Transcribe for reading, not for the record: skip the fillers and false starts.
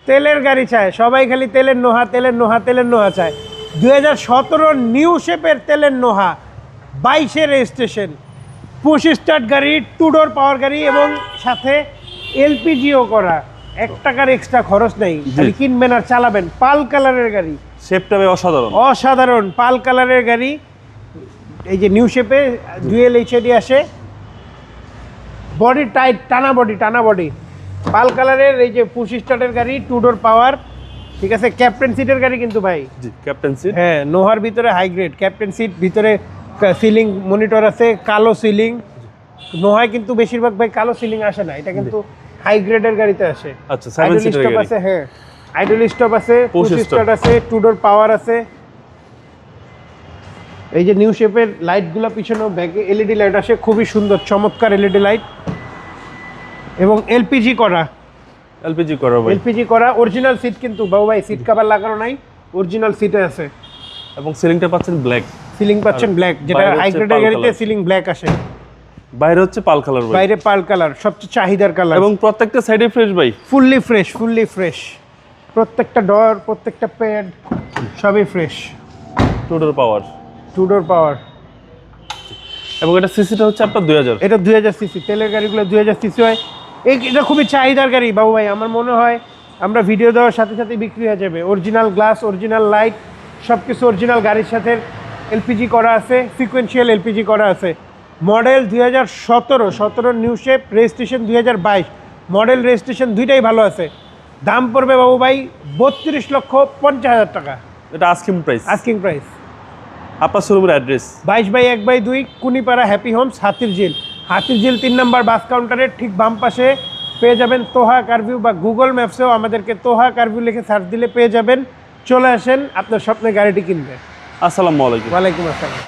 তেলের গাড়ি চায় সবাই, খালি তেলের নোহা তেলের নোহা তেলের নোহা চায়। 2017 নিউ শেপের তেলের নোহা, 22-এর রেজিস্ট্রেশন, পুশ স্টার্ট গাড়ি, 2 ডোর পাওয়ার গাড়ি এবং সাথে এলপিজিও করা। 1 টাকার এক্সট্রা খরচ নেই, খালি কিনবেন আর চালাবেন। পাল কালারের গাড়ি, শেপটা অসাধারণ অসাধারণ পাল কালারের গাড়ি। এই যে নিউ শেপে ডুয়েল এইচডি আসে, বডি টাইট, টানা বডি, পাল কালারের। এই যে পুশ স্টার্টের গাড়ি, 2 ডোর পাওয়ার, ঠিক আছে। ক্যাপ্টেন সিটের গাড়ি কিন্তু ভাই, জি ক্যাপ্টেন সিট। হ্যাঁ, নোহার ভিতরে হাই গ্রেড ক্যাপ্টেন সিট, ভিতরে সিলিং মনিটর আছে, কালো সিলিং। নোহায় কিন্তু বেশিরভাগ ভাই কালো সিলিং আসে না, এটা কিন্তু হাই গ্রেডের গাড়িতে আসে। আচ্ছা 7 সিটার গাড়ি আছে, হ্যাঁ আইডল স্টপ আছে, পুশ স্টার্ট আছে, 2 ডোর পাওয়ার আছে। এই যে নিউ শেপের লাইটগুলো পিছনে ব্যাকে এলইডি লাইট আসে, খুবই সুন্দর চমৎকার এলইডি লাইট এবং এলপিজি করা ভাই, এলপিজি করা অরিজিনাল সিট কিন্তু বাবু ভাই, সিট কভার লাগানো নাই, অরিজিনাল সিটে আছে। এবং সিলিংটা পাচ্ছেন ব্ল্যাক, সিলিং পাচ্ছেন ব্ল্যাক, যেটা হাই গ্রেডের গাড়িতে সিলিং ব্ল্যাক আসে। বাইরে হচ্ছে পাল কালার ভাই, বাইরে পাল কালার, সবচেয়ে চাহিদার কালার এবং প্রত্যেকটা সাইডে ফ্রেশ ভাই, ফুললি ফ্রেশ। প্রত্যেকটা ডোর, প্রত্যেকটা প্যাড সবই ফ্রেশ। 2 ডোর পাওয়ার, 2 ডোর পাওয়ার। এবং এটা সিসিটা হচ্ছে আপনার 2000। এটা 2000 সিসি, তেলের গাড়িগুলো 2000 সিসি হয়। এটা খুবই চাহিদার গাড়ি বাবু ভাই, আমার মনে হয় আমরা ভিডিও দেওয়ার সাথে সাথে বিক্রি হয়ে যাবে। অরিজিনাল গ্লাস, অরিজিনাল লাইট, সব কিছু অরিজিনাল। গাড়ির সাথে এলপিজি করা আছে, সিকোয়েন্সিয়াল এলপিজি করা আছে। Model 2017 new shape, registration 2022। Model registration দুইটাই ভালো আছে। দাম পড়বে বাবু ভাই 32,50,000 টাকা। এটা আস্কিং প্রাইস। আপনার শোরুমের address 22/1/2 Kunipara happy Holmes, Hatirjheel 3 নম্বর বাস কাউন্টারের ঠিক বাম পাশে পেয়ে যাবেন তোহা কারভিউ, বা গুগল ম্যাপসেও আমাদেরকে তোহা কারভিউ লিখে সার্চ দিলে পেয়ে যাবেন। চলে আসেন, আপনার স্বপ্নের গাড়িটি কিনবে। আসসালামু আলাইকুম। ওয়ালাইকুম আসসালাম।